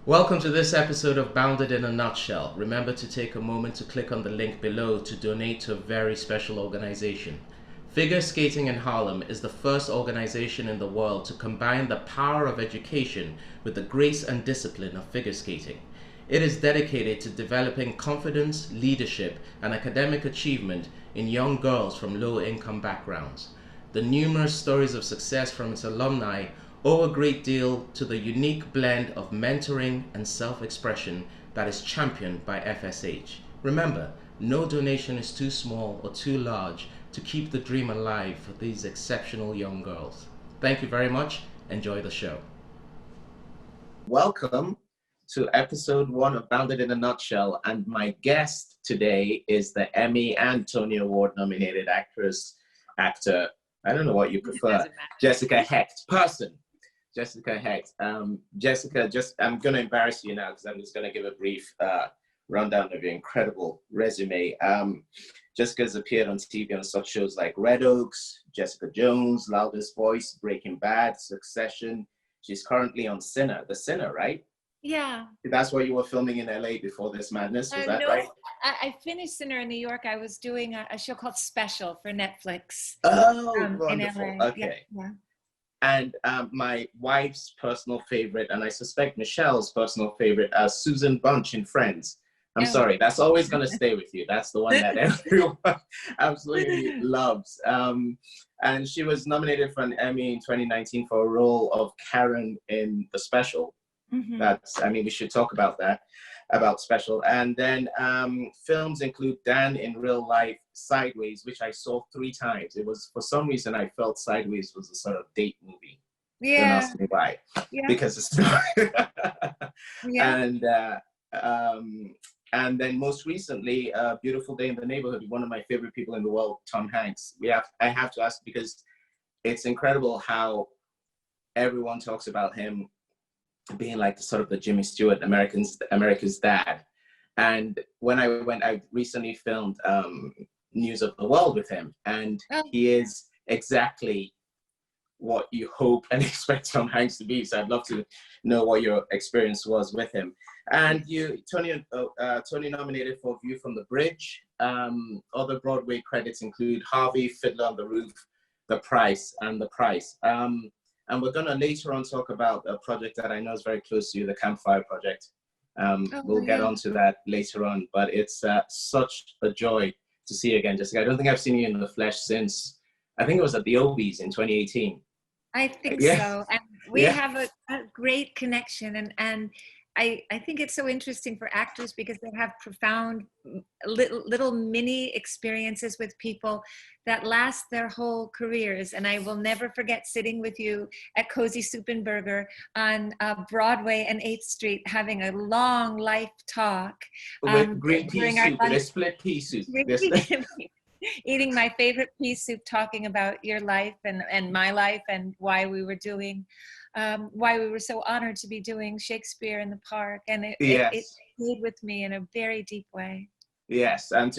Welcome to this episode of Bounded in a Nutshell. Remember to take a moment to click on the link below to donate to a very special organization. Figure Skating in Harlem is the first organization in the world to combine the power of education with the grace and discipline of figure skating. It is dedicated to developing confidence, leadership, and academic achievement in young girls from low-income backgrounds. The numerous stories of success from its alumni owe a great deal to the unique blend of mentoring and self-expression that is championed by FSH. Remember, no donation is too small or too large to keep the dream alive for these exceptional young girls. Thank you very much. Enjoy the show. Welcome to episode 1 of Bounded in a Nutshell, and my guest today is the Emmy and Tony Award nominated actor, I don't know what you prefer, Jessica Hecht, Jessica Hecht. Jessica, I'm going to embarrass you now because I'm just going to give a brief rundown of your incredible resume. Jessica's appeared on TV on such shows like Red Oaks, Jessica Jones, Loudest Voice, Breaking Bad, Succession. She's currently on The Sinner, right? Yeah. That's what you were filming in LA before this madness, was that no, right? I finished Sinner in New York. I was doing a show called Special for Netflix. Oh, in wonderful. LA. Okay. Yeah. And my wife's personal favorite, and I suspect Michelle's personal favorite, Susan Bunch in Friends. I'm sorry, that's always going to stay with you. That's the one that everyone absolutely loves. And she was nominated for an Emmy in 2019 for a role of Karen in The Special. Mm-hmm. We should talk about that, about Special. And then films include Dan in Real Life, Sideways, which I saw 3 times. It was, for some reason, I felt Sideways was a sort of date movie. Yeah. Don't ask me why. Yeah. Because it's not. Yeah. And then most recently, Beautiful Day in the Neighborhood, one of my favorite people in the world, Tom Hanks. I have to ask, because it's incredible how everyone talks about him being like the Jimmy Stewart, America's dad. And when I recently filmed News of the World with him, and he is exactly what you hope and expect Tom Hanks to be. So I'd love to know what your experience was with him. And Tony nominated for View from the Bridge. Other Broadway credits include Harvey, Fiddler on the Roof, The Price, and The Price. And we're going to later on talk about a project that I know is very close to you, the Campfire Project. We'll get onto that later on, but it's such a joy to see you again, Jessica. I don't think I've seen you in the flesh since, I think it was at the Obies in 2018. I think so. And we have a great connection. And I think it's so interesting for actors because they have profound little mini experiences with people that last their whole careers. And I will never forget sitting with you at Cozy Soup and Burger on Broadway and 8th Street, having a long life talk. With green pea soup, with a split pea soup. Eating my favorite pea soup, talking about your life and my life and why we were so honored to be doing Shakespeare in the Park. And it stayed with me in a very deep way. Yes, and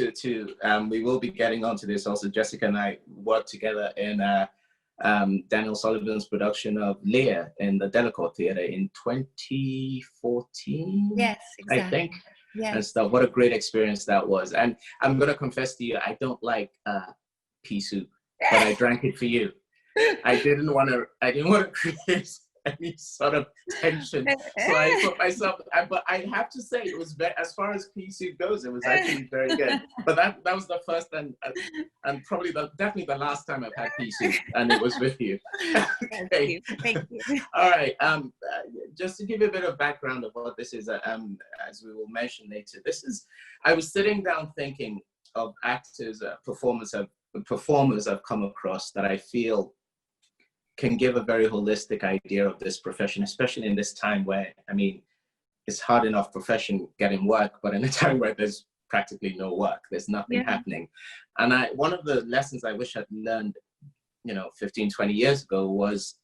we will be getting onto this also. Jessica and I worked together in Daniel Sullivan's production of Lear in the Delacorte Theatre in 2014. Yes, exactly. I think. Yes. And stuff. What a great experience that was. And I'm going to confess to you, I don't like pea soup, but I drank it for you. I didn't want to create any sort of tension. So I put myself, but I have to say, it was as far as pea soup goes, it was actually very good. But that was the first and probably definitely the last time I've had pea soup, and it was with you. Okay. Thank you. All right. Just to give you a bit of background of what this is, as we will mention later, I was sitting down thinking of actors, performers I've come across that I feel can give a very holistic idea of this profession, especially in this time where, it's hard enough profession getting work, but in a time where there's practically no work, there's nothing happening. And one of the lessons I wish I'd learned, 15, 20 years ago was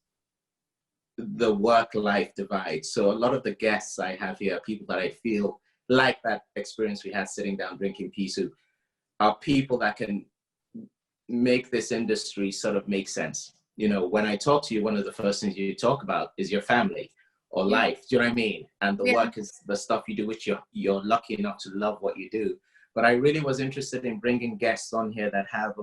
the work-life divide. So a lot of the guests I have here are people that I feel like that experience we had sitting down drinking pea soup, are people that can make this industry sort of make sense. When I talk to you, one of the first things you talk about is your family, or Yeah. life. Do you know what I mean? And the Yeah. work is the stuff you do, which you're lucky enough to love what you do. But I really was interested in bringing guests on here that have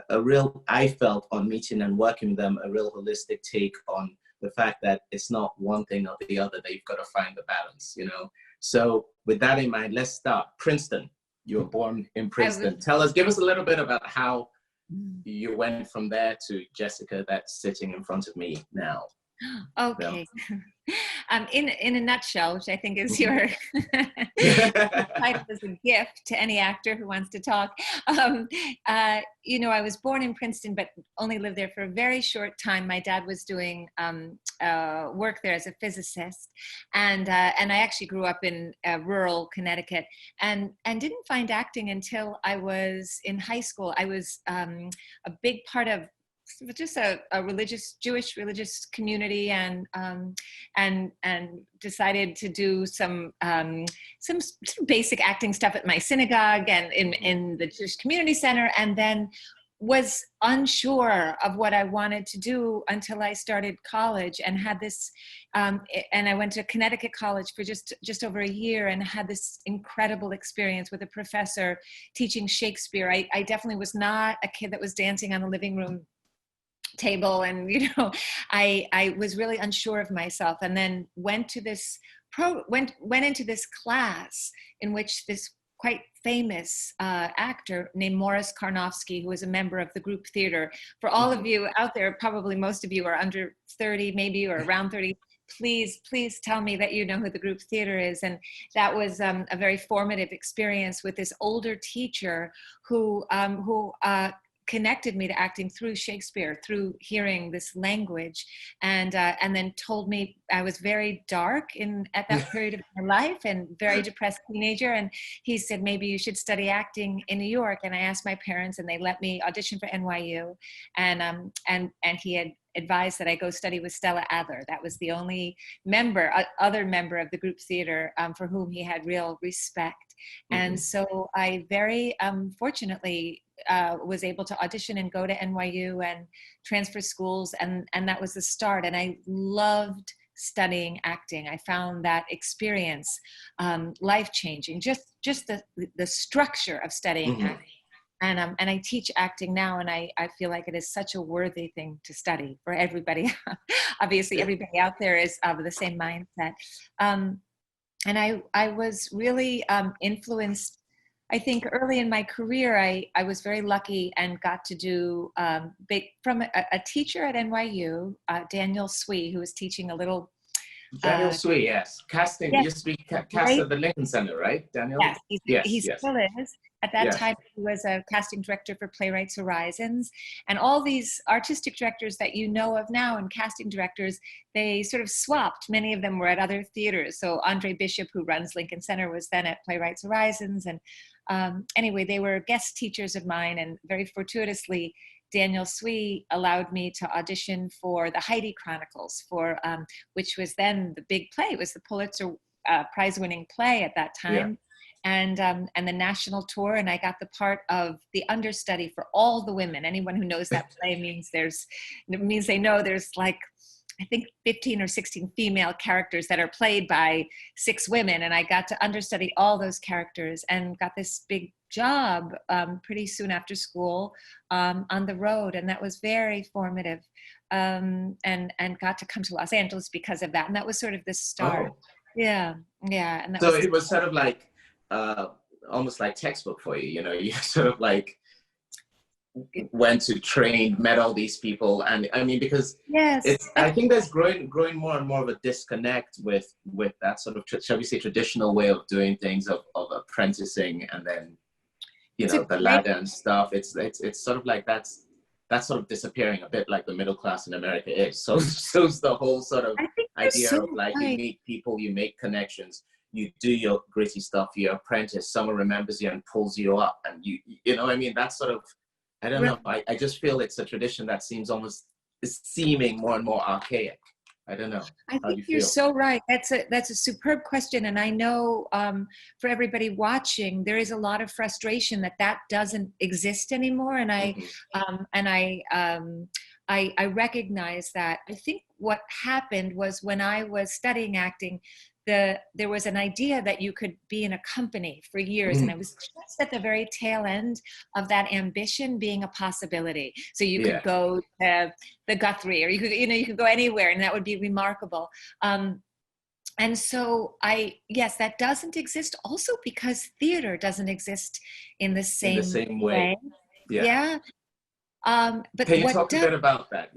a real, I felt on meeting and working with them, a real holistic take on the fact that it's not one thing or the other, that you've got to find the balance, you know? So with that in mind, let's start. Princeton, you were born in Princeton. Give us a little bit about how you went from there to Jessica that's sitting in front of me now. Okay. In a nutshell, which I think is your title is a gift to any actor who wants to talk. You know, I was born in Princeton, but only lived there for a very short time. My dad was doing work there as a physicist, and I actually grew up in rural Connecticut, and didn't find acting until I was in high school. I was a big part of just a Jewish religious community, and decided to do some basic acting stuff at my synagogue and in the Jewish community center, and then was unsure of what I wanted to do until I started college, and had this and I went to Connecticut College for just over a year, and had this incredible experience with a professor teaching Shakespeare. I definitely was not a kid that was dancing on the living room table, and you know, I was really unsure of myself, and then went into this class in which this quite famous actor named Morris Karnofsky, who was a member of the group theater. For all of you out there, probably most of you are under 30 maybe, or around 30. Please tell me that you know who the group theater is. And that was a very formative experience with this older teacher who connected me to acting through Shakespeare, through hearing this language, and then told me I was very dark at that period of my life, and very depressed teenager. And he said, maybe you should study acting in New York. And I asked my parents, and they let me audition for NYU. And he had advised that I go study with Stella Adler. That was the only other member of the group theater for whom he had real respect. And so I very fortunately was able to audition and go to NYU and transfer schools, and that was the start. And I loved studying acting. I found that experience life-changing, just the structure of studying acting. And I teach acting now, and I feel like it is such a worthy thing to study for everybody. Obviously, everybody out there is of the same mindset. And I was really influenced. I think early in my career, I was very lucky and got to do from a teacher at NYU, Daniel Swee, who was teaching a little. Daniel Swee, yes. Casting, used to be cast at the Lincoln Center, right, Daniel? Yes, he still is. At that time, he was a casting director for Playwrights Horizons. And all these artistic directors that you know of now, and casting directors, they sort of swapped. Many of them were at other theaters. So Andre Bishop, who runs Lincoln Center, was then at Playwrights Horizons. And anyway, they were guest teachers of mine, and very fortuitously, Daniel Swee allowed me to audition for the Heidi Chronicles, which was then the big play. It was the Pulitzer Prize-winning play at that time. And the national tour, and I got the part of the understudy for all the women. Anyone who knows that play means they know there's like, I think 15 or 16 female characters that are played by 6 women, and I got to understudy all those characters, and got this big job pretty soon after school on the road, and that was very formative, and got to come to Los Angeles because of that, and that was sort of the start. And that so it was sort of like almost like textbook for you, you know, you sort of like went to train, met all these people, and I mean, because I think there's growing more and more of a disconnect with that sort of, shall we say, traditional way of doing things, of apprenticing, and then, you know, the ladder and stuff. It's sort of like that's sort of disappearing a bit, like the middle class in America is. So it's the whole sort of idea of like, you meet people, you make connections, you do your gritty stuff, you apprentice, someone remembers you and pulls you up, and you know, I mean, that's sort of, I don't know, I just feel it's a tradition that seems almost seeming more and more archaic. I don't know. I think you're so right. That's a superb question, and I know for everybody watching, there is a lot of frustration that doesn't exist anymore. And I recognize that. I think what happened was when I was studying acting, there was an idea that you could be in a company for years, and it was just at the very tail end of that ambition being a possibility. So you could go to the Guthrie, or you could go anywhere, and that would be remarkable. And so yes, that doesn't exist also because theater doesn't exist in the same way. Yeah. But can you talk a bit about that,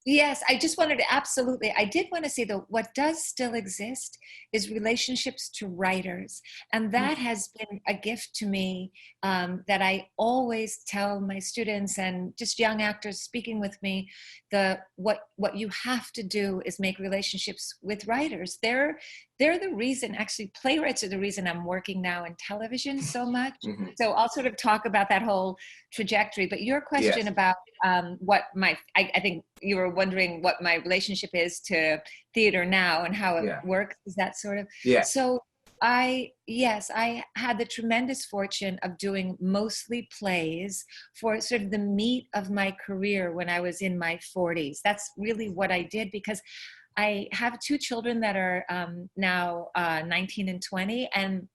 Yes, I just wanted to absolutely, I did want to say though, what does still exist is relationships to writers. And that has been a gift to me that I always tell my students and just young actors speaking with me, what you have to do is make relationships with writers. They're the reason, actually playwrights are the reason I'm working now in television so much. So I'll sort of talk about that whole trajectory, but your question about I think you were wondering what my relationship is to theater now and how it works. Is that sort of? So I had the tremendous fortune of doing mostly plays for sort of the meat of my career when I was in my 40s. That's really what I did because I have two children that are now 19 and 20, and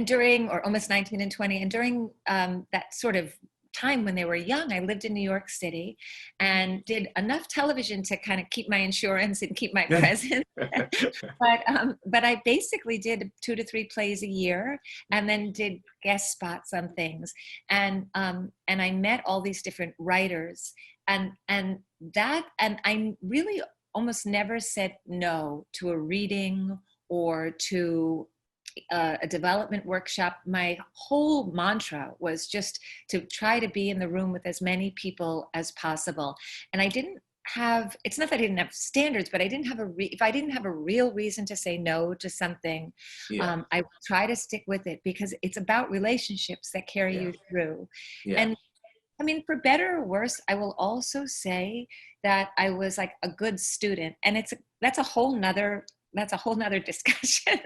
during, or almost 19 and 20, and during that sort of time when they were young, I lived in New York City and did enough television to kind of keep my insurance and keep my presence. But I basically did 2 to 3 plays a year, and then did guest spots on things. And I met all these different writers, and I really almost never said no to a reading or to a development workshop. My whole mantra was just to try to be in the room with as many people as possible. And I didn't have, it's not that I didn't have standards, but I didn't have if I didn't have a real reason to say no to something, I would try to stick with it because it's about relationships that carry you through. And I mean, for better or worse, I will also say that I was like a good student, and that's a whole nother discussion.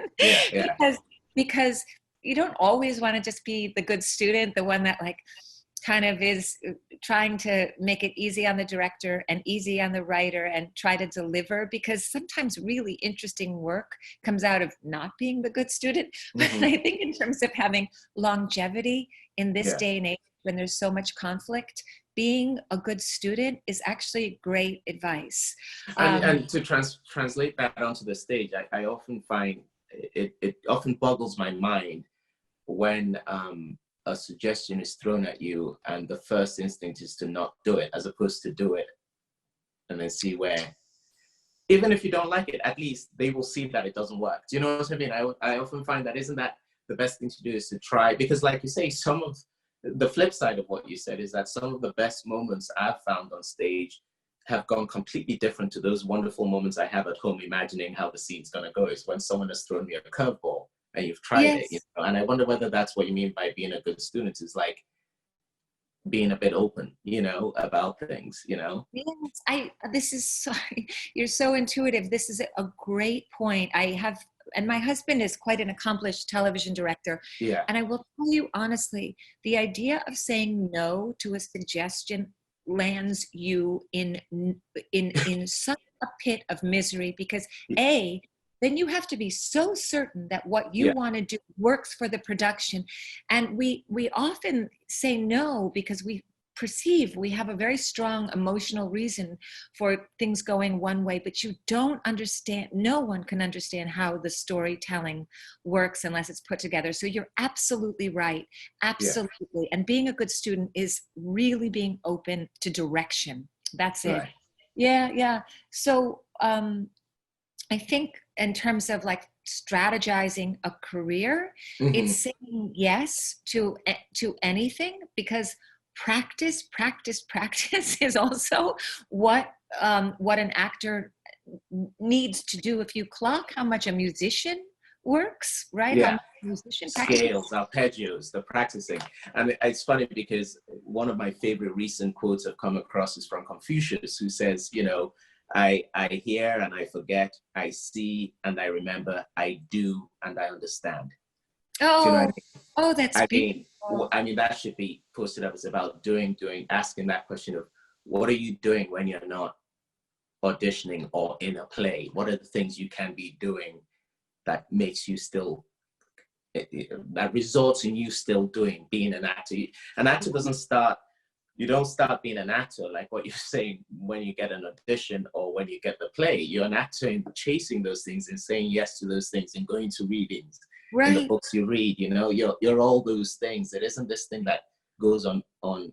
because you don't always want to just be the good student, the one that like kind of is trying to make it easy on the director and easy on the writer and try to deliver, because sometimes really interesting work comes out of not being the good student. But I think in terms of having longevity in this day and age, when there's so much conflict, being a good student is actually great advice. And to translate that onto the stage, I often find it often boggles my mind when a suggestion is thrown at you and the first instinct is to not do it, as opposed to do it and then see where, even if you don't like it, at least they will see that it doesn't work. Do you know what I mean? I often find that, isn't that the best thing to do, is to try, because like you say, some of the flip side of what you said is that some of the best moments I've found on stage have gone completely different to those wonderful moments I have at home imagining how the scene's going to go. Is when someone has thrown me a curveball and you've tried it, and I wonder whether that's what you mean by being a good student, is like being a bit open, about things, Yes, this is sorry, you're so intuitive. This is a great point. And my husband is quite an accomplished television director. And I will tell you honestly, the idea of saying no to a suggestion lands you in such a pit of misery, because then you have to be so certain that what you want to do works for the production. And we often say no because we perceive we have a very strong emotional reason for things going one way, but you don't understand, no one can understand how the storytelling works unless it's put together. So you're absolutely right. Absolutely. And being a good student is really being open to direction. That's it. Yeah. So I think in terms of like strategizing a career, it's saying yes to anything, because practice is also what an actor needs to do. If you clock how much a musician works, right? How much a musician scales, arpeggios, the practicing. And it's funny because one of my favorite recent quotes I've come across is from Confucius, who says, I hear and I forget, I see and I remember, I do and I understand. That's beautiful. I mean, that should be posted up. It's about doing, asking that question of what are you doing when you're not auditioning or in a play? What are the things you can be doing that makes you still, that results in you still being an actor? An actor doesn't start, you don't start being an actor like what you're saying when you get an audition or when you get the play. You're an actor in chasing those things and saying yes to those things and going to readings, in the books you read, you know, you're all those things. It isn't this thing that goes on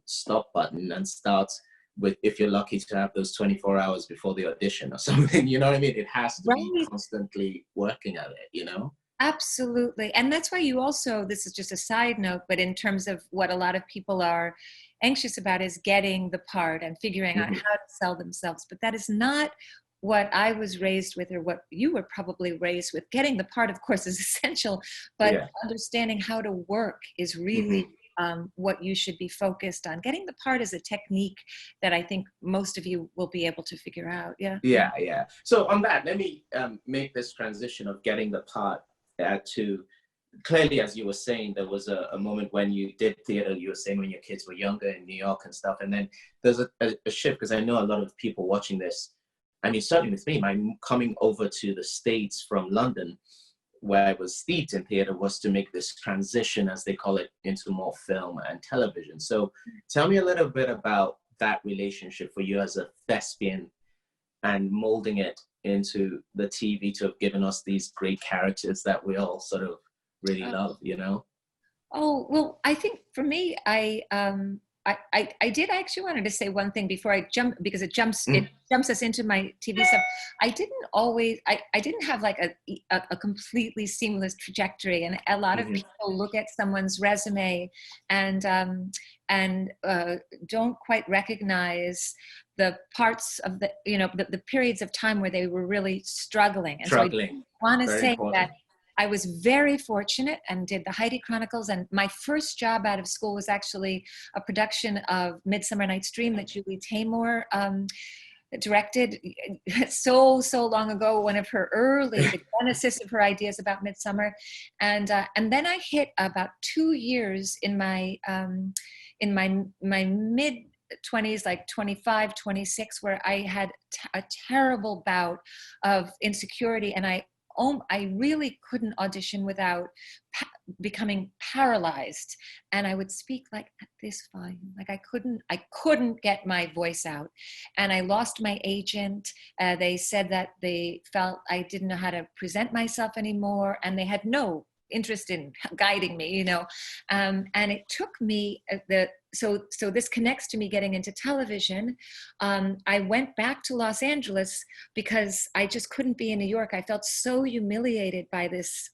stop button and starts with, if you're lucky to have those 24 hours before the audition or something, you know what I mean? It has to be constantly working at it, you know? Absolutely. And that's why you also, this is just a side note, but in terms of what a lot of people are anxious about is getting the part and figuring out how to sell themselves. But that is not what I was raised with, or what you were probably raised with. Getting the part, of course, is essential, but understanding how to work is really what you should be focused on. Getting the part is a technique that I think most of you will be able to figure out. Yeah. So on that, let me make this transition of getting the part to, clearly, as you were saying, there was a moment when you did theater, you were saying when your kids were younger in New York and stuff, and then there's a shift, because I know a lot of people watching this, I mean, certainly with me, my coming over to the States from London, where I was steeped in theater, was to make this transition, as they call it, into more film and television. So tell me a little bit about that relationship for you as a thespian and molding it into the TV to have given us these great characters that we all sort of really love, you know? Oh, well, I think for me, I did actually wanted to say one thing before I jump, because it jumps us into my TV stuff. I didn't have like a completely seamless trajectory, and a lot of people look at someone's resume and don't quite recognize the parts of the periods of time where they were really struggling. And so I want to say that I was very fortunate and did the Heidi Chronicles. And my first job out of school was actually a production of Midsummer Night's Dream that Julie Taymor directed so long ago, one of her early, the genesis of her ideas about Midsummer. And then I hit about 2 years in my mid 20s, like 25, 26, where I had a terrible bout of insecurity, and I really couldn't audition without becoming paralyzed. And I would speak like this fine, like I couldn't get my voice out. And I lost my agent. They said that they felt I didn't know how to present myself anymore, and they had no interest in guiding me, you know. And it took me so this connects to me getting into television. I went back to Los Angeles because I just couldn't be in New York. I felt so humiliated by this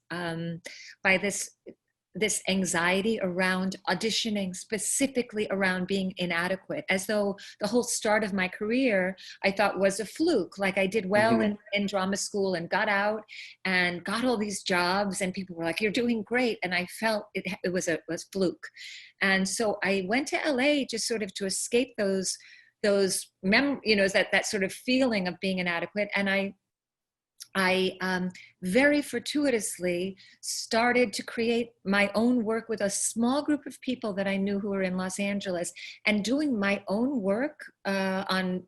anxiety around auditioning, specifically around being inadequate, as though the whole start of my career I thought was a fluke. Like I did well in drama school and got out and got all these jobs, and people were like, "You're doing great," and I felt it was a fluke. And so I went to LA just sort of to escape that sort of feeling of being inadequate. And I very fortuitously started to create my own work with a small group of people that I knew who were in Los Angeles, and doing my own work on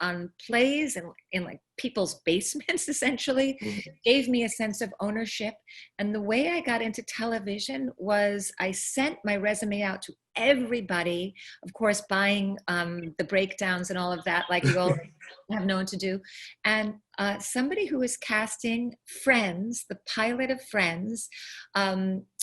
plays and in like people's basements, essentially, gave me a sense of ownership. And the way I got into television was I sent my resume out to everybody, of course, buying the breakdowns and all of that, like you all have known to do. And somebody who was casting Friends, the pilot of Friends,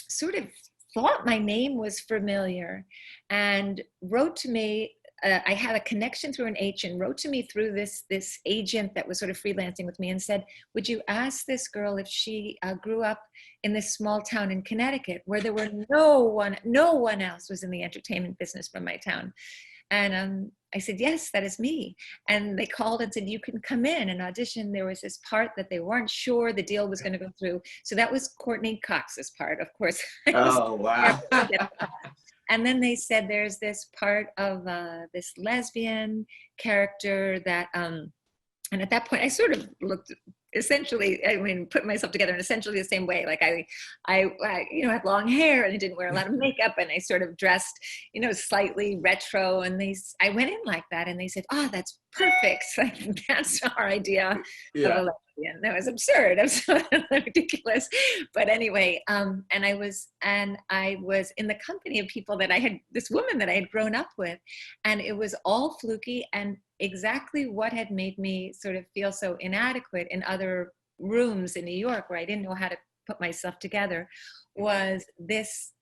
sort of thought my name was familiar and wrote to me. I had a connection through an agent, wrote to me through this agent that was sort of freelancing with me, and said, "Would you ask this girl if she grew up in this small town in Connecticut where there were no one else was in the entertainment business from my town?" And I said, "Yes, that is me." And they called and said, "You can come in and audition." There was this part that they weren't sure the deal was going to go through. So that was Courtney Cox's part, of course. Oh, wow. And then they said, there's this part of this lesbian character that, and at that point I sort of looked essentially, I mean, put myself together in essentially the same way. Like I you know, had long hair and I didn't wear a lot of makeup and I sort of dressed, you know, slightly retro. And I went in like that and they said, "Oh, that's perfect." Like, that's our idea of a Yeah. lesbian. That was absurd. Absolutely ridiculous. But anyway, and I was in the company of people that this woman that I had grown up with, and it was all fluky and exactly what had made me sort of feel so inadequate in other rooms in New York where I didn't know how to put myself together was this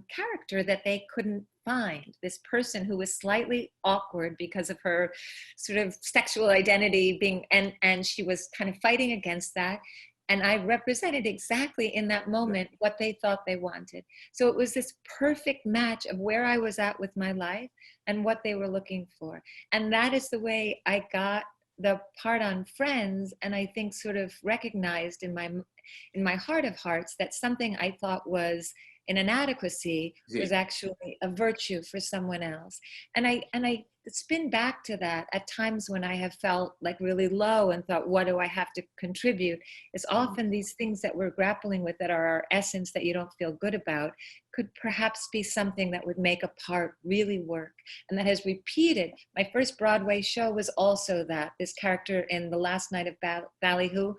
character that they couldn't find, this person who was slightly awkward because of her sort of sexual identity being, and she was kind of fighting against that. And I represented exactly in that moment what they thought they wanted. So it was this perfect match of where I was at with my life and what they were looking for. And that is the way I got the part on Friends, and I think sort of recognized in my heart of hearts that something I thought was an inadequacy was actually a virtue for someone else. And I spin back to that at times when I have felt like really low and thought, what do I have to contribute? It's often these things that we're grappling with that are our essence that you don't feel good about could perhaps be something that would make a part really work. And that has repeated. My first Broadway show was also that, this character in The Last Night of Ballyhoo,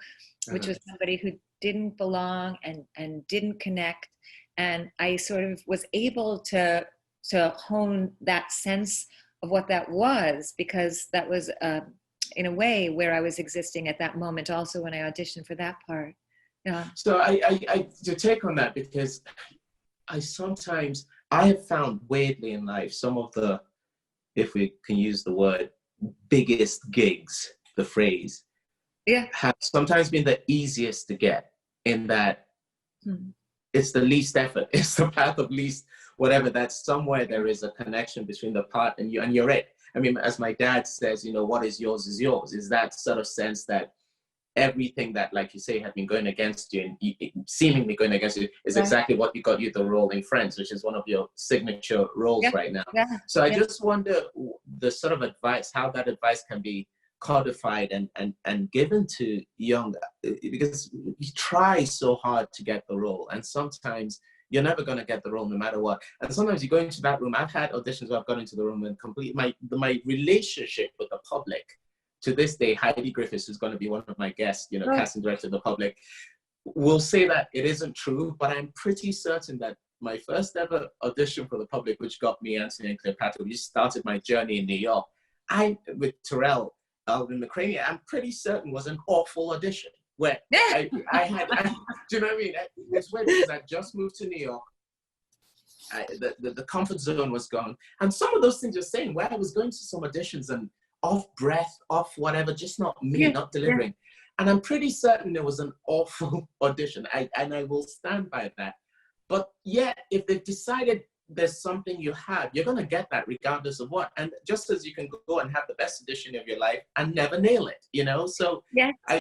which was somebody who didn't belong and didn't connect. And I sort of was able to hone that sense of what that was, because that was in a way where I was existing at that moment also when I auditioned for that part. Yeah. So I to take on that, because I have found weirdly in life some of the, if we can use the word, biggest gigs, the phrase, have sometimes been the easiest to get, in that it's the least effort, it's the path of least whatever, that somewhere there is a connection between the part and you, and you're it. I mean, as my dad says, you know, what is yours is yours. Is that sort of sense that everything that, like you say, had been going against you and seemingly going against you is exactly what you got you the role in Friends, which is one of your signature roles right now. So I just wonder the sort of advice, how that advice can be codified and given to young, because you try so hard to get the role, and sometimes you're never going to get the role no matter what. And sometimes you go into that room. I've had auditions where I've gone into the room and my relationship with the public, to this day, Heidi Griffiths, who's going to be one of my guests, you know, casting director of the public, will say that it isn't true, but I'm pretty certain that my first ever audition for the public, which got me Anthony and Cleopatra, which started my journey in New York, with Terrell, Alvin McCraney, I'm pretty certain was an awful audition. Where I do you know what I mean? It's weird because I just moved to New York. The comfort zone was gone. And some of those things you're saying, where I was going to some auditions and off breath, off whatever, just not me, not delivering. And I'm pretty certain it was an awful audition. And I will stand by that. But yet, if they've decided there's something you have, you're going to get that regardless of what. And just as you can go and have the best audition of your life and never nail it, you know? So I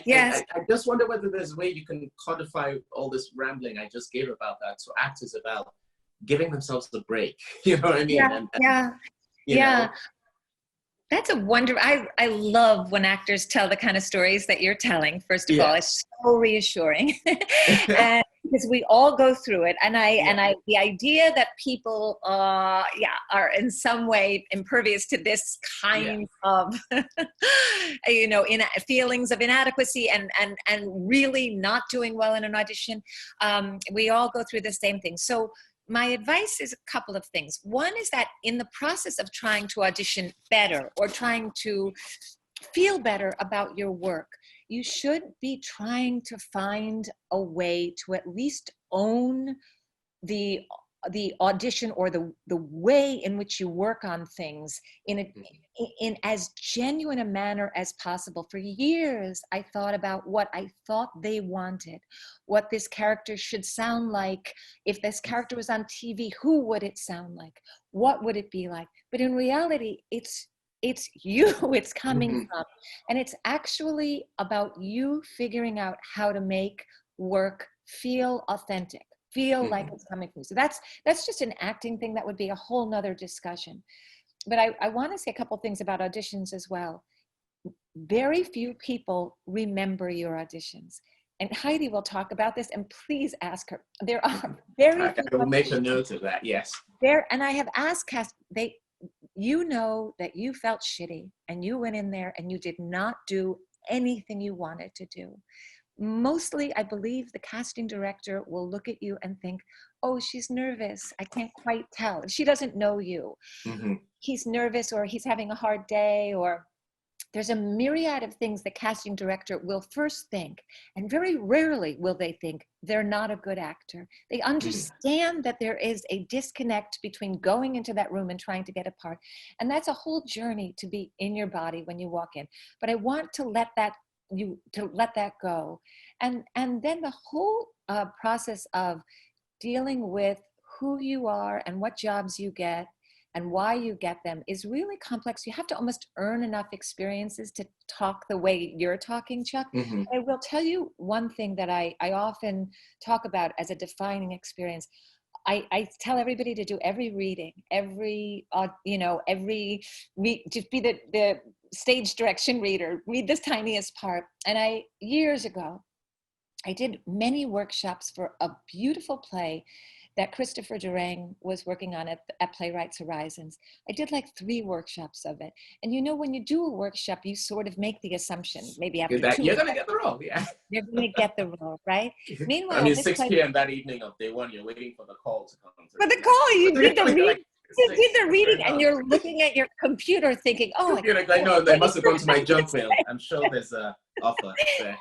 just wonder whether there's a way you can codify all this rambling I just gave about that. So actors about giving themselves a break, you know what I mean? You know? That's a wonder. I love when actors tell the kind of stories that you're telling. First of all, it's so reassuring. And because we all go through it, and the idea that people are in some way impervious to this kind of you know, in feelings of inadequacy and really not doing well in an audition, we all go through the same thing. So my advice is a couple of things. One is that in the process of trying to audition better or trying to feel better about your work, you should be trying to find a way to at least own the audition or the way in which you work on things in as genuine a manner as possible. For years, I thought about what I thought they wanted, what this character should sound like. If this character was on TV, who would it sound like? What would it be like? But in reality, it's you it's coming from. And it's actually about you figuring out how to make work feel authentic, feel like it's coming from you. So that's just an acting thing that would be a whole nother discussion. But I want to say a couple things about auditions as well. very few people remember your auditions. And Heidi will talk about this, and please ask her. There are very few. I will make a note of that, yes. And I have asked cast, you know that you felt shitty and you went in there and you did not do anything you wanted to do. Mostly, I believe the casting director will look at you and think, oh, she's nervous. I can't quite tell. She doesn't know you. Mm-hmm. He's nervous, or he's having a hard day, or there's a myriad of things the casting director will first think, and very rarely will they think they're not a good actor. They understand that there is a disconnect between going into that room and trying to get a part. And that's a whole journey to be in your body when you walk in. But I want to let that go. And then the whole process of dealing with who you are and what jobs you get and why you get them is really complex. You have to almost earn enough experiences to talk the way you're talking, Chuck. Mm-hmm. I will tell you one thing that I often talk about as a defining experience. I tell everybody to do every reading, just be the stage direction reader, read this tiniest part. And years ago, I did many workshops for a beautiful play that Christopher Durang was working on at Playwrights Horizons. I did like 3 workshops of it. And when you do a workshop, you sort of make the assumption, maybe after you're going to get the role, yeah. You're going to get the role, right? Meanwhile, I mean, 6 p.m. that evening of day 1, you're waiting for the call to come through. For the call, you did the reading, and you're looking at your computer thinking, oh. I know, they must have gone to my junk mail. I'm sure there's an offer there,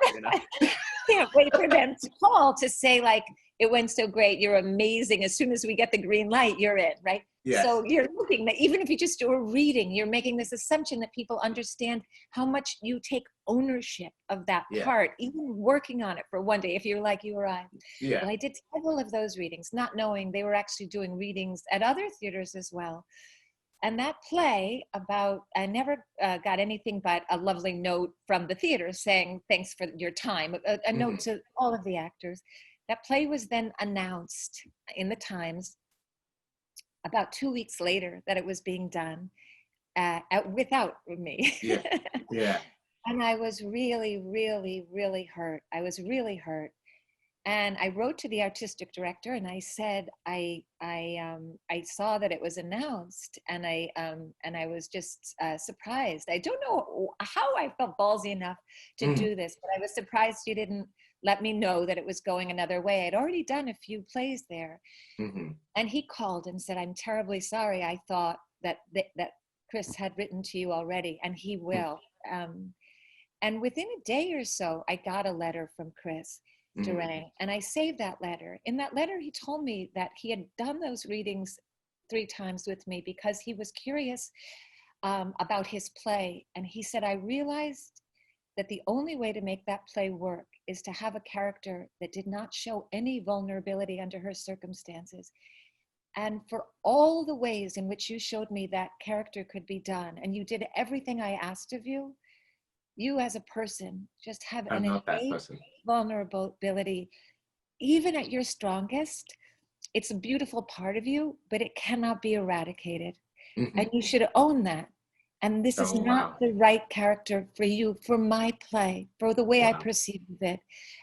Can't wait for them to call to say, like, it went so great, you're amazing. As soon as we get the green light, you're in, right? Yes. So you're looking, even if you just do a reading, you're making this assumption that people understand how much you take ownership of that part, even working on it for one day, if you're like you or I. Yeah. Well, I did several of those readings, not knowing they were actually doing readings at other theaters as well. And that play I never got anything but a lovely note from the theater saying, thanks for your time, a note to all of the actors. That play was then announced in the Times about 2 weeks later that it was being done without me. Yeah. And I was really, really, really hurt. I was really hurt. And I wrote to the artistic director and I said, I saw that it was announced, and I was just surprised. I don't know how I felt ballsy enough to do this, but I was surprised you didn't let me know that it was going another way. I'd already done a few plays there. And he called and said, I'm terribly sorry. I thought that Chris had written to you already, and he will. And within a day or so, I got a letter from Chris Durang, and I saved that letter. In that letter, he told me that he had done those readings 3 times with me because he was curious about his play. And he said, I realized that the only way to make that play work is to have a character that did not show any vulnerability under her circumstances. And for all the ways in which you showed me that character could be done, and you did everything I asked of you, you as a person just have an innate vulnerability. Even at your strongest, it's a beautiful part of you, but it cannot be eradicated. And you should own that. And this is not the right character for you, for my play, for the way I perceive it.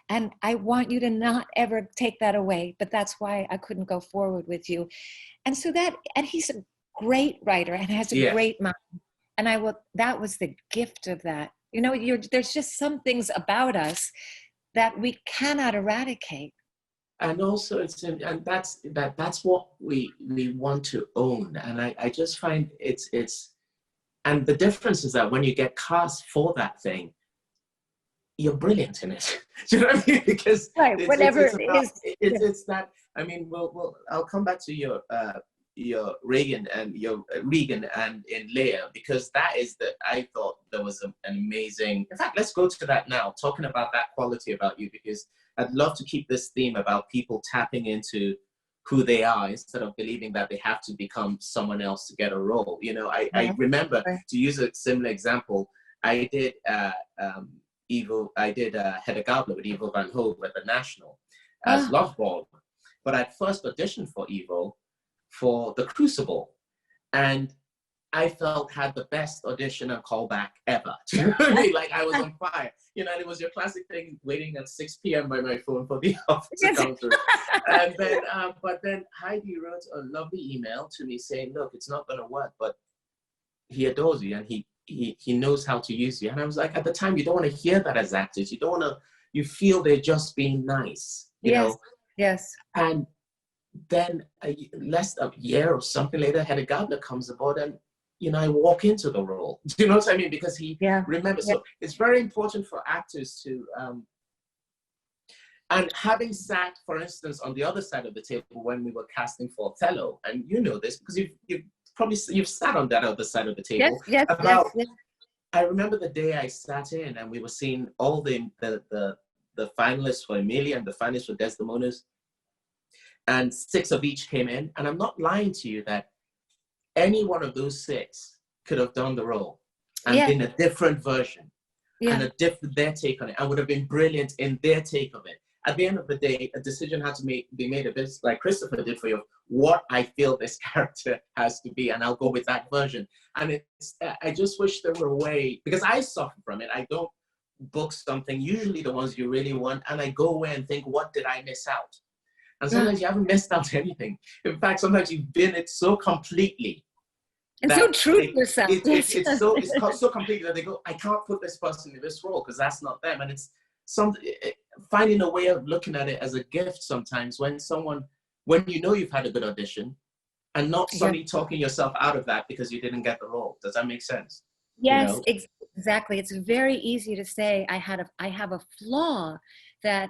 And I want you to not ever take that away, but that's why I couldn't go forward with you. And so and he's a great writer and has a great mind. And that was the gift of that. There's just some things about us that we cannot eradicate. And also that's what we want to own. And I just find it's and the difference is that when you get cast for that thing, you're brilliant in it. Do you know what I mean? Because it's that. I mean, I'll come back to your Regan and in Leah, because that is I thought there was an amazing. In fact, let's go to that now. Talking about that quality about you, because I'd love to keep this theme about people tapping into who they are instead of believing that they have to become someone else to get a role. I remember, to use a similar example, I did Hedda Gabler with Ivo van Hove at the National as Loveball, but I'd first auditioned for Ivo for The Crucible, and I felt had the best audition and callback ever. Do you know what I mean? Like I was on fire. You know, and it was your classic thing, waiting at 6 p.m. by my phone for the offer to come through. And then, but then Heidi wrote a lovely email to me saying, look, it's not going to work, but he adores you and he knows how to use you. And I was like, at the time, you don't want to hear that as actors. You don't want to, you feel they're just being nice, you know? Yes. And then less than a year or something later, Hedda Gabler comes aboard and, you know, I walk into the role. Do you know what I mean? Because he remembers. So it's very important for actors to, and having sat, for instance, on the other side of the table when we were casting for Othello, and you know this because you've sat on that other side of the table. Yes. I remember the day I sat in and we were seeing all the finalists for Emilia and the finalists for Desdemona's, and 6 of each came in. And I'm not lying to you that any one of those 6 could have done the role and been a different version and their take on it, and would have been brilliant in their take of it. At the end of the day, a decision had to be made a bit like Christopher did for you, what I feel this character has to be, and I'll go with that version. And I just wish there were a way, because I suffer from it. I don't book something, usually the ones you really want, and I go away and think, what did I miss out? And sometimes you haven't missed out anything. In fact, sometimes you've been it so completely. And so true to yourself. It's so completely that they go, I can't put this person in this role because that's not them. And it's finding a way of looking at it as a gift sometimes when you know you've had a good audition and not suddenly talking yourself out of that because you didn't get the role. Does that make sense? Yes, you know? Exactly. It's very easy to say I have a flaw that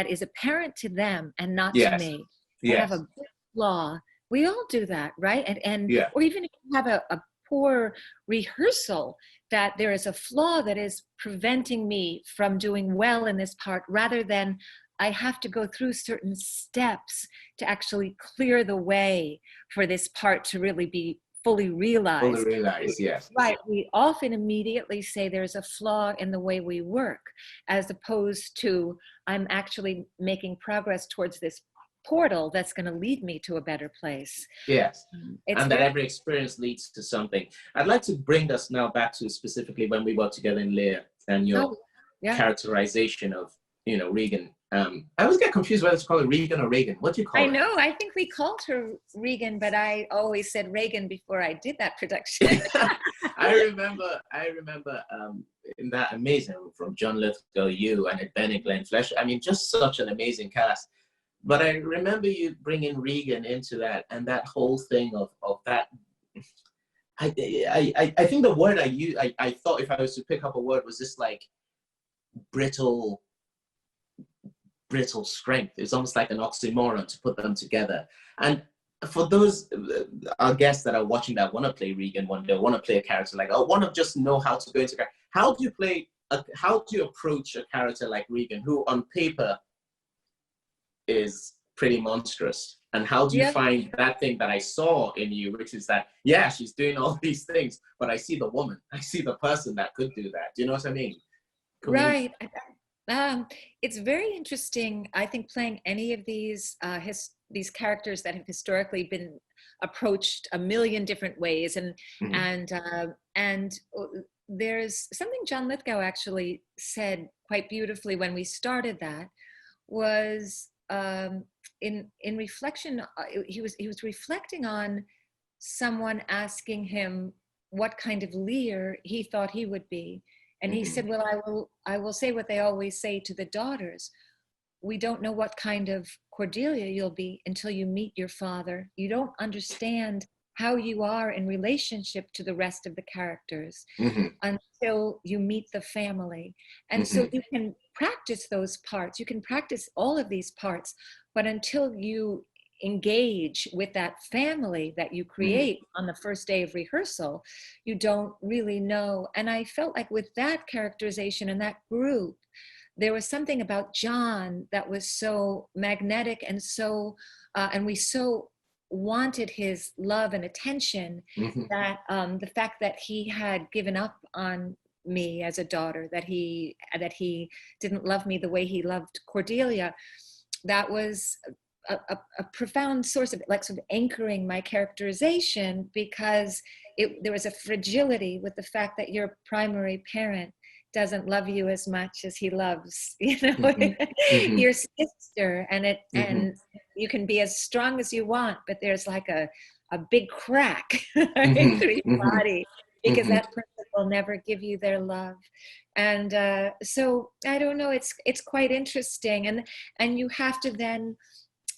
is apparent to them and not to me. I have a big flaw. We all do that, right? And or even if you have a poor rehearsal, that there is a flaw that is preventing me from doing well in this part, rather than I have to go through certain steps to actually clear the way for this part to really be fully realized. Fully realized, yes. Right. We often immediately say there's a flaw in the way we work, as opposed to I'm actually making progress towards this portal that's going to lead me to a better place. Yes. And that every experience leads to something. I'd like to bring us now back to specifically when we worked together in Lear and your characterization of, you know, Regan. I always get confused whether to call it Regan or Reagan. What do you call it? I know. I think we called her Regan, but I always said Reagan before I did that production. I remember in that amazing, from John Lithgow, you, and Benny Glenn Flesh. I mean, just such an amazing cast. But I remember you bringing Regan into that, and that whole thing of that. I think the word I thought if I was to pick up a word was just like brittle strength. It's almost like an oxymoron to put them together. And for those our guests that are watching that want to play Regan one day, want to play a character like, want to just know how to go into character. How do you approach a character like Regan, who on paper is pretty monstrous? And how do you find that thing that I saw in you, which is that, she's doing all these things, but I see the woman, I see the person that could do that. Do you know what I mean? Right. It's very interesting, I think, playing any of these characters that have historically been approached a million different ways. And there's something John Lithgow actually said quite beautifully when we started that, was in reflection, he was reflecting on someone asking him what kind of Lear he thought he would be. And he said, well, I will say what they always say to the daughters. We don't know what kind of Cordelia you'll be until you meet your father. You don't understand how you are in relationship to the rest of the characters until you meet the family. And so you can practice those parts. You can practice all of these parts, but until you engage with that family that you create on the first day of rehearsal, you don't really know. And I felt like with that characterization and that group, there was something about John that was so magnetic and so, and we so wanted his love and attention that the fact that he had given up on me as a daughter, that he didn't love me the way he loved Cordelia, that was a profound source of like sort of anchoring my characterization, because there was a fragility with the fact that your primary parent doesn't love you as much as he loves, your sister, and you can be as strong as you want, but there's like a big crack through your body, because that person will never give you their love. And so I don't know, it's quite interesting, and you have to then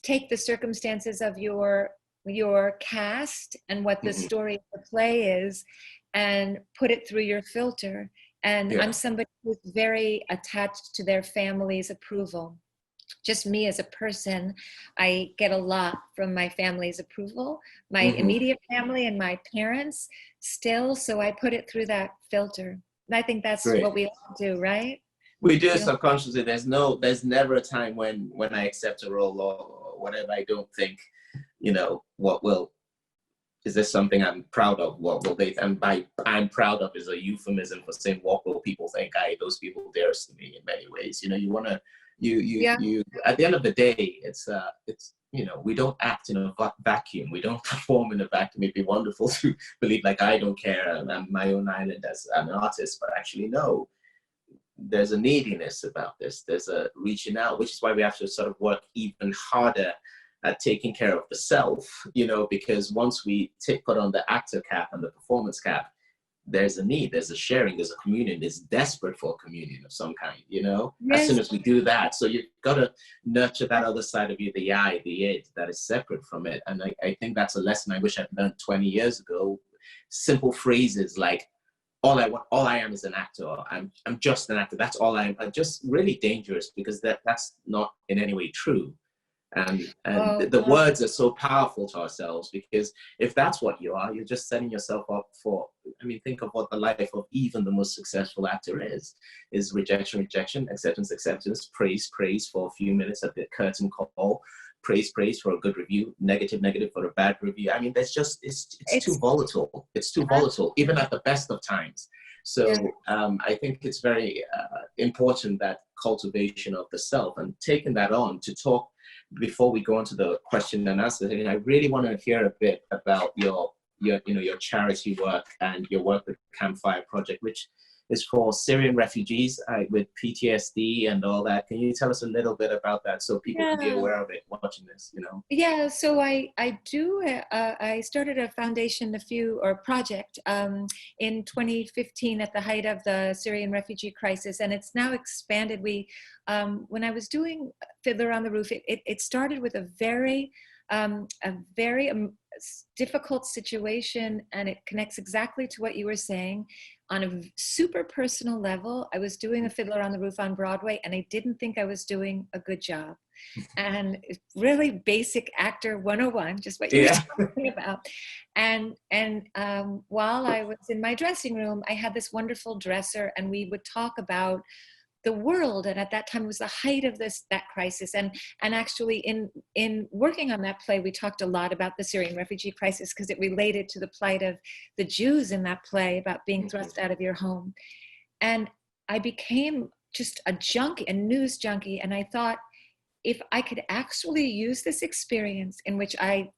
take the circumstances of your cast and what the story of the play is, and put it through your filter. And I'm somebody who's very attached to their family's approval. Just me as a person, I get a lot from my family's approval, my immediate family and my parents still. So I put it through that filter. And I think that's what we all do, right? We do it subconsciously. There's never a time when I accept a role or whatever, I don't think, is this something I'm proud of? What will they, and by I'm proud of is a euphemism for saying, what will people think? Those people dearest to me in many ways. You want to, you at the end of the day, it's we don't act in a vacuum. We don't perform in a vacuum. It'd be wonderful to believe like I don't care, I'm my own island as an artist, but actually no, there's a neediness about this. There's a reaching out, which is why we have to sort of work even harder at taking care of the self, because once we put on the actor cap and the performance cap, there's a need, there's a sharing, there's a communion, there's desperate for a communion of some kind, yes. As soon as we do that. So you've got to nurture that other side of you, the I, the it, that is separate from it. And I think that's a lesson I wish I'd learned 20 years ago. Simple phrases like, all I am is an actor, or I'm just an actor, that's all I am, are just really dangerous, because that's not in any way true. And the words are so powerful to ourselves, because if that's what you are, you're just setting yourself up for, think of what the life of even the most successful actor is rejection, acceptance, praise for a few minutes at the curtain call, praise for a good review, negative for a bad review. There's just, it's too volatile. It's too volatile, even at the best of times. So I think it's very important, that cultivation of the self, and taking that on to talk. Before we go into the question and answer, I really want to hear a bit about your charity work and your work with Campfire Project, which is for Syrian refugees with PTSD and all that. Can you tell us a little bit about that so people can be aware of it watching this? Yeah, so I started a foundation, project in 2015 at the height of the Syrian refugee crisis, and it's now expanded. When I was doing Fiddler on the Roof, it started with a very difficult situation, and it connects exactly to what you were saying. On a super personal level, I was doing a Fiddler on the Roof on Broadway, and I didn't think I was doing a good job. And it's really basic actor 101, just what you were talking about. And while I was in my dressing room, I had this wonderful dresser, and we would talk about the world. And at that time, it was the height of that crisis. And actually in working on that play, we talked a lot about the Syrian refugee crisis, because it related to the plight of the Jews in that play, about being thrust out of your home. And I became just a news junkie. And I thought, if I could actually use this experience, in which I,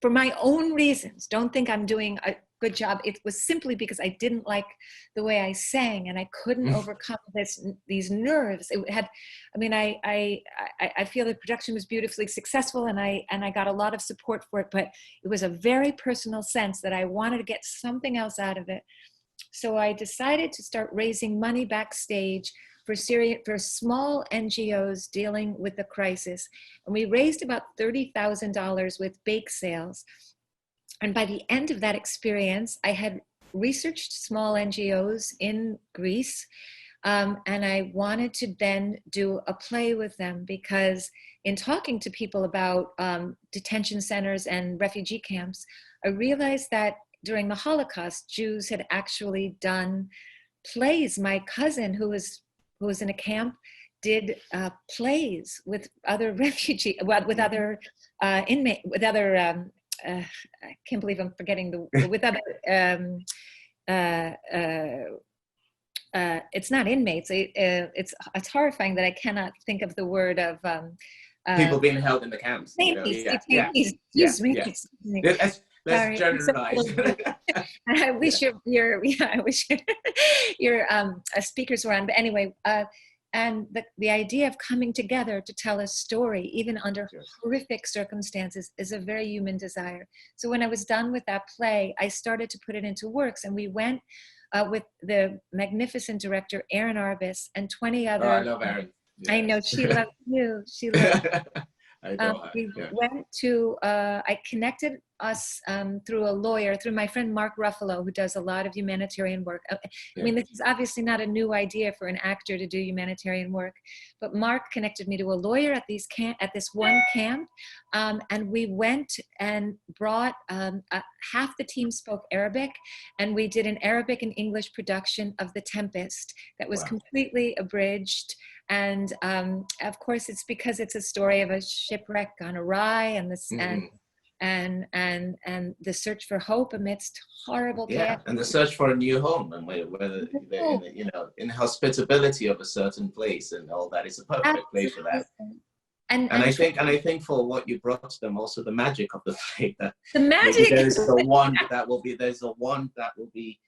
for my own reasons, don't think I'm doing a good job. It was simply because I didn't like the way I sang, and I couldn't overcome these nerves. It had, I feel the production was beautifully successful, and I got a lot of support for it, but it was a very personal sense that I wanted to get something else out of it. So I decided to start raising money backstage for small NGOs dealing with the crisis. And we raised about $30,000 with bake sales. And by the end of that experience, I had researched small NGOs in Greece, and I wanted to then do a play with them, because in talking to people about detention centers and refugee camps, I realized that during the Holocaust, Jews had actually done plays. My cousin, who was in a camp, did plays with other with other inmates, with other. I can't believe I'm forgetting with other. It's not inmates. It's horrifying that I cannot think of the word of people being held in the camps. You know? Detainees. Excuse me. Yeah. Excuse me. Let's generalize. I wish I wish your speakers were on. But anyway, and the idea of coming together to tell a story, even under horrific circumstances, is a very human desire. So when I was done with that play, I started to put it into works, and we went with the magnificent director Erin Arbus and 20 other. Oh, I love Erin. Yes. I know she loves you. She loves. I know her. We went to. I connected us through a lawyer, through my friend Mark Ruffalo, who does a lot of humanitarian work. I mean, this is obviously not a new idea for an actor to do humanitarian work, but Mark connected me to a lawyer at this one camp, and we went and brought half the team spoke Arabic, and we did an Arabic and English production of The Tempest that was completely abridged. And of course, it's because it's a story of a shipwreck gone awry, and this and the search for hope amidst horrible chaos. And the search for a new home, and whether in hospitability of a certain place and all that is a perfect place for that. And I think for what you brought to them, also the magic of the play, that the magic. There's the one that will be